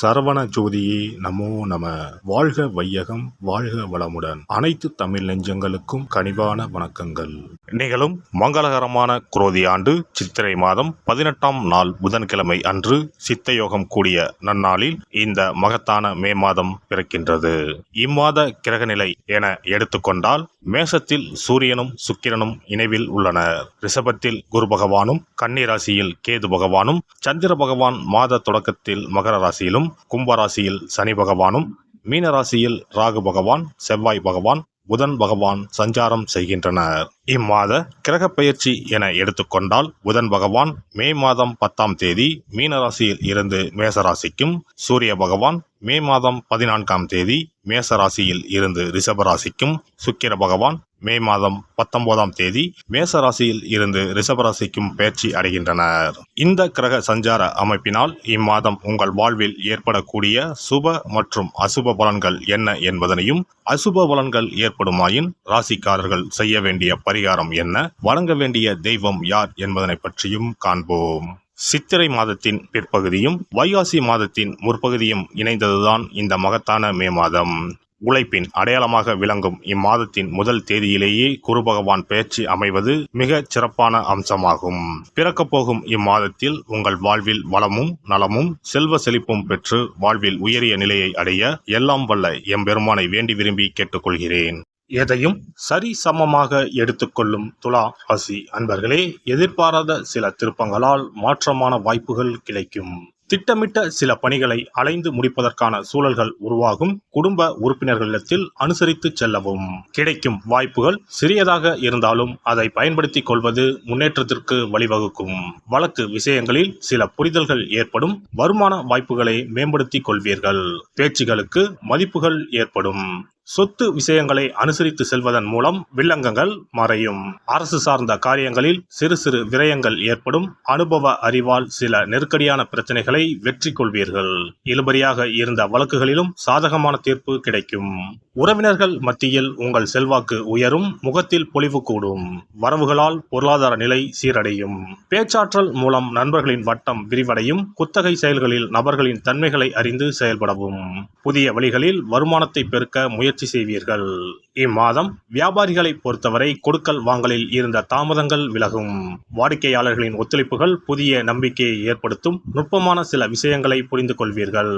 சரவண ஜோதியே நமோ நம. வாழ்க வையகம், வாழ்க வளமுடன். அனைத்து தமிழ் நெஞ்சங்களுக்கும் கனிவான வணக்கங்கள். நிகழும் மங்களகரமான குரோதி ஆண்டு சித்திரை மாதம் 18ஆம் நாள் புதன்கிழமை அன்று சித்தயோகம் கூடிய நன்னாளில் இந்த மகத்தான மே மாதம் பிறக்கின்றது. இம்மாத கிரகநிலை என எடுத்துக்கொண்டால் மேசத்தில் சூரியனும் சுக்கிரனும் இணைவில் உள்ளனர். ரிஷபத்தில் குரு பகவானும், கன்னி ராசியில் கேது பகவானும், சந்திர பகவான் மாத தொடக்கத்தில் மகர ராசியிலும், கும்பராசியில் சனி பகவானும், மீன ராசியில் ராகு பகவான், செவ்வாய் பகவான், புதன் பகவான் சஞ்சாரம் செய்கின்றனர். இம்மாத கிரக பெயர்ச்சி என எடுத்துக்கொண்டால் புதன் பகவான் மே மாதம் 10ஆம் தேதி மீன ராசியில் இருந்து மேசராசிக்கும், சூரிய பகவான் மே மாதம் 14ஆம் தேதி மேச ராசியில் இருந்து ரிஷப ராசிக்கும், சுக்கிர பகவான் மே மாதம் 19ஆம் தேதி மேச ராசியில் இருந்து ரிஷபராசிக்கும் பயிற்சி அடைகின்றனர். இந்த கிரக சஞ்சார அமைப்பினால் இம்மாதம் உங்கள் வாழ்வில் ஏற்படக்கூடிய சுப மற்றும் அசுப பலன்கள் என்ன என்பதனையும், அசுப பலன்கள் ஏற்படுமாயின் ராசிக்காரர்கள் செய்ய வேண்டிய பரிகாரம் என்ன, வணங்க வேண்டிய தெய்வம் யார் என்பதனை பற்றியும் காண்போம். சித்திரை மாதத்தின் பிற்பகுதியும் வைகாசி மாதத்தின் முற்பகுதியும் இணைந்ததுதான் இந்த மகத்தான மே மாதம். உழைப்பின் அடையாளமாக விளங்கும் இம்மாதத்தின் முதல் தேதியிலேயே குரு பகவான் பெயர்ச்சி அமைவது மிக சிறப்பான அம்சமாகும். பிறக்கப் போகும் இம்மாதத்தில் உங்கள் வாழ்வில் வளமும் நலமும் செல்வ செழிப்பும் பெற்று வாழ்வில் உயரிய நிலையை அடைய எல்லாம் வல்ல எம்பெருமானை வேண்டி விரும்பி கேட்டுக்கொள்கிறேன். எதையும் சரி சமமாக எடுத்துக்கொள்ளும் துலா ராசி அன்பர்களே, எதிர்பாராத சில திருப்பங்களால் மாற்றமான வாய்ப்புகள் கிடைக்கும். திட்டமிட்ட சில பணிகளை அலைந்து முடிப்பதற்கான சூழல்கள் உருவாகும். குடும்ப உறுப்பினர்களிடத்தில் அனுசரித்து செல்லவும். கிடைக்கும் வாய்ப்புகள் சிறியதாக இருந்தாலும் அதை பயன்படுத்திக் கொள்வது முன்னேற்றத்திற்கு வழிவகுக்கும். வழக்கு விஷயங்களில் சில புரிதல்கள் ஏற்படும். வருமான வாய்ப்புகளை மேம்படுத்திக் கொள்வீர்கள். பேச்சுகளுக்கு மதிப்புகள் ஏற்படும். சொத்து விஷயங்களை அனுசரித்து செல்வதன் மூலம் வில்லங்கங்கள் மறையும். அரசு சார்ந்த காரியங்களில் சிறு சிறு விரயங்கள் ஏற்படும். அனுபவ அறிவால் சில நெருக்கடியான பிரச்சனைகளை வெற்றி கொள்வீர்கள். இழுபறியாக இருந்த வழக்குகளிலும் சாதகமான தீர்ப்பு கிடைக்கும். உறவினர்கள் மத்தியில் உங்கள் செல்வாக்கு உயரும். முகத்தில் பொலிவு கூடும். வரவுகளால் பொருளாதார நிலை சீரடையும். பேச்சாற்றல் மூலம் நண்பர்களின் வட்டம் விரிவடையும். குத்தகை செயல்களில் நபர்களின் தன்மைகளை அறிந்து செயல்படவும். புதிய வழிகளில் வருமானத்தை பெருக்க முயற்சி செய்வீர்கள். இம்மாதம் வியாபாரிகளை பொறுத்தவரை கொடுக்கல் வாங்கலில் இருந்த தாமதங்கள் விலகும். வாடிக்கையாளர்களின் ஒத்துழைப்புகள் புதிய நம்பிக்கையை ஏற்படுத்தும். நுட்பமான சில விஷயங்களை புரிந்து கொள்வீர்கள்.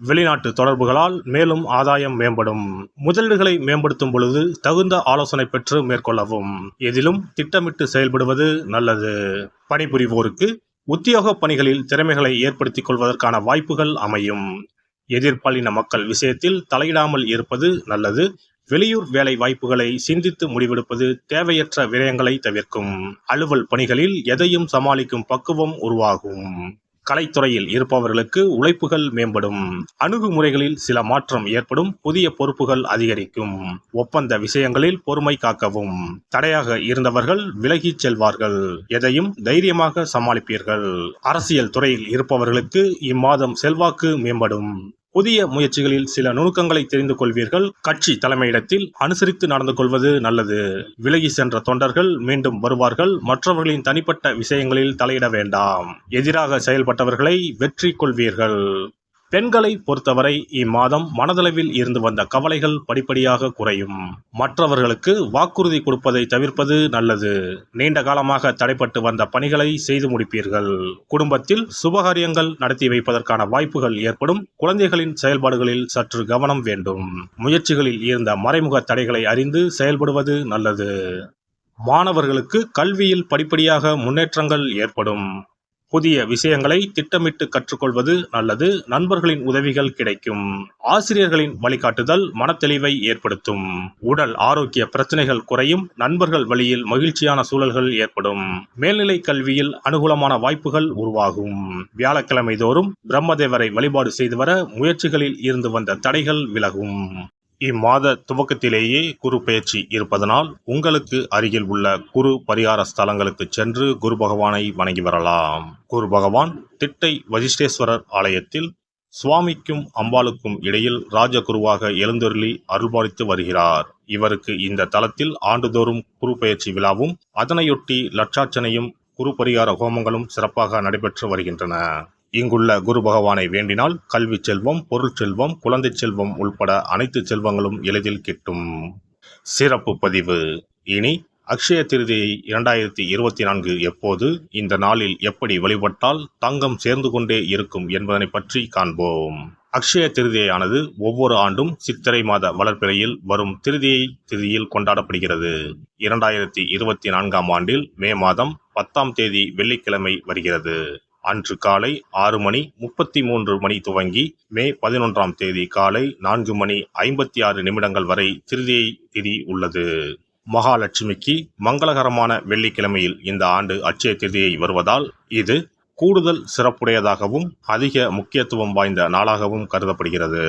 வெளிநாட்டு தொடர்புகளால் மேலும் ஆதாயம் மேம்படும். முதலீடுகளை மேம்படுத்தும் பொழுது தகுந்த ஆலோசனை பெற்று மேற்கொள்ளவும். எதிலும் திட்டமிட்டு செயல்படுவது நல்லது. பணிபுரிவோருக்கு உத்தியோக பணிகளில் திறமைகளை ஏற்படுத்திக் கொள்வதற்கான வாய்ப்புகள் அமையும். எதிர்பாலின மக்கள் விஷயத்தில் தலையிடாமல் இருப்பது நல்லது. வெளியூர் வேலை வாய்ப்புகளை சிந்தித்து முடிவெடுப்பது தேவையற்ற விரயங்களை தவிர்க்கும். அலுவல் பணிகளில் எதையும் சமாளிக்கும் பக்குவம் உருவாகும். கலைத்துறையில் இருப்பவர்களுக்கு உழைப்புகள் மேம்படும். அணுகுமுறைகளில் சில மாற்றம் ஏற்படும். புதிய பொறுப்புகள் அதிகரிக்கும். ஒப்பந்த விஷயங்களில் பொறுமை காக்கவும். தடையாக இருந்தவர்கள் விலகிச் செல்வார்கள். எதையும் தைரியமாக சமாளிப்பீர்கள். அரசியல் துறையில் இருப்பவர்களுக்கு இம்மாதம் செல்வாக்கு மேம்படும். புதிய முயற்சிகளில் சில நுணுக்கங்களை தெரிந்து கொள்வீர்கள். கட்சி தலைமையிடத்தில் அனுசரித்து நடந்து கொள்வது நல்லது. விலகி சென்ற தொண்டர்கள் மீண்டும் வருவார்கள். மற்றவர்களின் தனிப்பட்ட விஷயங்களில் தலையிட வேண்டாம். எதிராக செயல்பட்டவர்களை வெற்றி கொள்வீர்கள். பெண்களை பொறுத்தவரை இம்மாதம் மனதளவில் இருந்து வந்த கவலைகள் படிப்படியாக குறையும். மற்றவர்களுக்கு வாக்குறுதி கொடுப்பதை தவிர்ப்பது நல்லது. நீண்ட காலமாக தடைப்பட்டு வந்த பணிகளை செய்து முடிப்பீர்கள். குடும்பத்தில் சுபகாரியங்கள் நடத்தி வைப்பதற்கான வாய்ப்புகள் ஏற்படும். குழந்தைகளின் செயல்பாடுகளில் சற்று கவனம் வேண்டும். முயற்சிகளில் இருந்த மறைமுக தடைகளை அறிந்து செயல்படுவது நல்லது. மாணவர்களுக்கு கல்வியில் படிப்படியாக முன்னேற்றங்கள் ஏற்படும். புதிய விஷயங்களை திட்டமிட்டு கற்றுக்கொள்வது நல்லது. நண்பர்களின் உதவிகள் கிடைக்கும். ஆசிரியர்களின் வழிகாட்டுதல் மனத்தெளிவை ஏற்படுத்தும். உடல் ஆரோக்கிய பிரச்சனைகள் குறையும். நண்பர்கள் வழியில் மகிழ்ச்சியான சூழல்கள் ஏற்படும். மேல்நிலை கல்வியில் அனுகூலமான வாய்ப்புகள் உருவாகும். வியாழக்கிழமை தோறும் பிரம்மதேவரை வழிபாடு செய்து வர முயற்சிகளில் இருந்து வந்த தடைகள் விலகும். இம்மாத துவக்கத்திலேயே குரு பெயர்ச்சி இருப்பதனால் உங்களுக்கு அருகில் உள்ள குரு பரிகார ஸ்தலங்களுக்கு சென்று குரு பகவானை வணங்கி வரலாம். குரு பகவான் திட்டை வசிஷ்டேஸ்வரர் ஆலயத்தில் சுவாமிக்கும் அம்பாளுக்கும் இடையில் ராஜகுருவாக எழுந்தருளி அருள்பாலித்து வருகிறார். இவருக்கு இந்த தலத்தில் ஆண்டுதோறும் குரு பெயர்ச்சி விழாவும் அதனையொட்டி லட்சார்ச்சனையும் குரு பரிகார ஹோமங்களும் சிறப்பாக நடைபெற்று வருகின்றன. இங்குள்ள குரு பகவானை வேண்டினால் கல்வி செல்வம், பொருள் செல்வம், குழந்தை செல்வம் உள்பட அனைத்து செல்வங்களும் எளிதில் கிட்டும். சிறப்பு பதிவு. இனி அக்ஷய திருதியை 2024 எப்போது, இந்த நாளில் எப்படி வழிபட்டால் தங்கம் சேர்ந்து கொண்டே இருக்கும் என்பதனை பற்றி காண்போம். அக்ஷய திருதியானது ஒவ்வொரு ஆண்டும் சித்திரை மாத வளர்பிறையில் வரும் திருதியை திதியில் கொண்டாடப்படுகிறது. 2024 ஆண்டில் மே மாதம் 10ஆம் தேதி வெள்ளிக்கிழமை வருகிறது. அன்று காலை 6:33 துவங்கி மே 11ஆம் தேதி காலை 4:56 வரை திருதியை திதி உள்ளது. மகாலட்சுமிக்கு மங்களகரமான வெள்ளிக்கிழமையில் இந்த ஆண்டு அட்சய திதியை வருவதால் இது கூடுதல் சிறப்புடையதாகவும் அதிக முக்கியத்துவம் வாய்ந்த நாளாகவும் கருதப்படுகிறது.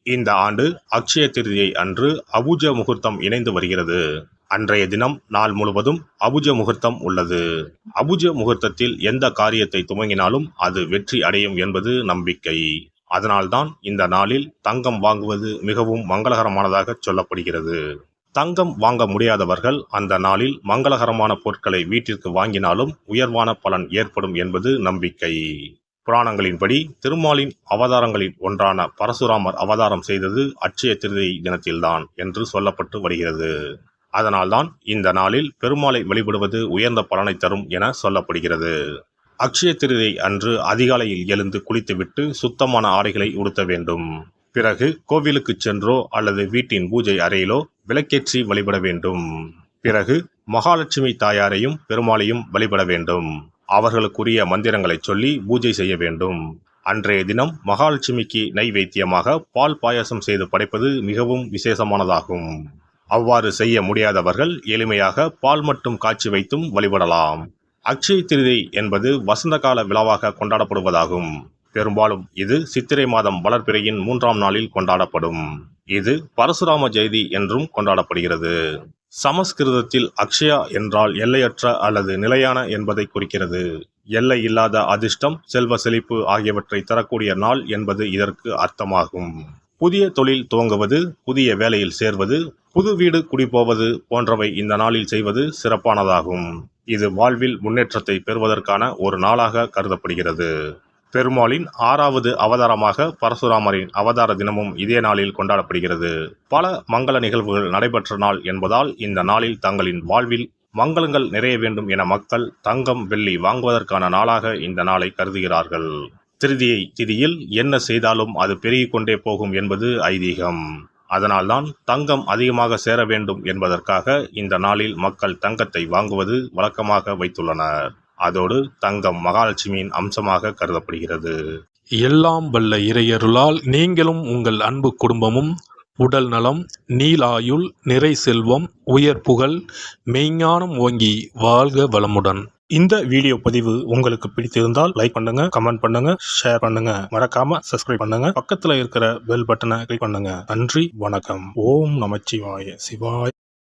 இந்த ஆண்டு அட்சய திருதியை அன்று அபுஜ முகூர்த்தம் இணைந்து வருகிறது. அன்றைய தினம் நாள் முழுவதும் அபுஜ முகூர்த்தம் உள்ளது. அபுஜ முகூர்த்தத்தில் எந்த காரியத்தை துவங்கினாலும் அது வெற்றி அடையும் என்பது நம்பிக்கை. அதனால்தான் இந்த நாளில் தங்கம் வாங்குவது மிகவும் மங்களகரமானதாக சொல்லப்படுகிறது. தங்கம் வாங்க முடியாதவர்கள் அந்த நாளில் மங்களகரமான பொருட்களை வீட்டிற்கு வாங்கினாலும் உயர்வான பலன் ஏற்படும் என்பது நம்பிக்கை. புராணங்களின்படி திருமாலின் அவதாரங்களில் ஒன்றான பரசுராமர் அவதாரம் செய்தது அட்சய திருதியை தினத்தில்தான் என்று சொல்லப்பட்டு வருகிறது. அதனால்தான் இந்த நாளில் பெருமாளை வழிபடுவது உயர்ந்த பலனை தரும் என சொல்லப்படுகிறது. அக்ஷய திருதியை அன்று அதிகாலையில் எழுந்து குளித்துவிட்டு சுத்தமான ஆடைகளை உடுத்த வேண்டும். பிறகு கோவிலுக்கு சென்றோ அல்லது வீட்டின் பூஜை அறையிலோ விளக்கேற்றி வழிபட வேண்டும். பிறகு மகாலட்சுமி தாயாரையும் பெருமாளையும் வழிபட வேண்டும். அவர்களுக்குரிய மந்திரங்களை சொல்லி பூஜை செய்ய வேண்டும். அன்றைய தினம் மகாலட்சுமிக்கு நைவேத்தியமாக பால் பாயாசம் செய்து படைப்பது மிகவும் விசேஷமானதாகும். அவ்வாறு செய்ய முடியாதவர்கள் எளிமையாக பால் மட்டும் காய்ச்சி வைத்தும் வழிபடலாம். அக்ஷய திருதியை என்பது வசந்த கால விழாவாக கொண்டாடப்படுவதாகும். பெரும்பாலும் இது சித்திரை மாதம் வளர்பிறையின் 3ஆம் நாளில் கொண்டாடப்படும். இது பரசுராம ஜெயதி என்றும் கொண்டாடப்படுகிறது. சமஸ்கிருதத்தில் அக்ஷயா என்றால் எல்லையற்ற அல்லது நிலையான என்பதை குறிக்கிறது. எல்லை இல்லாத அதிர்ஷ்டம், செல்வ செழிப்பு ஆகியவற்றை தரக்கூடிய நாள் என்பது இதற்கு அர்த்தமாகும். புதிய தொழில் துவங்குவது, புதிய வேலையில் சேர்வது, புது வீடு குடிபோவது போன்றவை இந்த நாளில் செய்வது சிறப்பானதாகும். இது வாழ்வில் முன்னேற்றத்தை பெறுவதற்கான ஒரு நாளாக கருதப்படுகிறது. பெருமாளின் 6வது அவதாரமாக பரசுராமரின் அவதார தினமும் இதே நாளில் கொண்டாடப்படுகிறது. பல மங்கள நிகழ்வுகள் நடைபெற்ற நாள் என்பதால் இந்த நாளில் தங்களின் வாழ்வில் மங்களங்கள் நிறைய வேண்டும் என மக்கள் தங்கம், வெள்ளி வாங்குவதற்கான நாளாக இந்த நாளை கருதுகிறார்கள். திருதியை திதியில் என்ன செய்தாலும் அது பெருகிக் கொண்டே போகும் என்பது ஐதீகம். அதனால்தான் தங்கம் அதிகமாக சேர வேண்டும் என்பதற்காக இந்த நாளில் மக்கள் தங்கத்தை வாங்குவது வழக்கமாக வைத்துள்ளனர். அதோடு தங்கம் மகாலட்சுமியின் அம்சமாக கருதப்படுகிறது. எல்லாம் வல்ல இறையருளால் நீங்களும் உங்கள் அன்பு குடும்பமும் உடல் நலம், நீலாயுள், நிறை செல்வம், உயர் புகழ், மெய்ஞானம் ஓங்கி வாழ்க வளமுடன். இந்த வீடியோ பதிவு உங்களுக்கு பிடித்திருந்தால் லைக் பண்ணுங்க, கமெண்ட் பண்ணுங்க, ஷேர் பண்ணுங்க, மறக்காம சப்ஸ்கிரைப் பண்ணுங்க, பக்கத்துல இருக்கிற பெல் பட்டனை கிளிக் பண்ணுங்க. நன்றி, வணக்கம். ஓம் நமச்சிவாய. சிவாய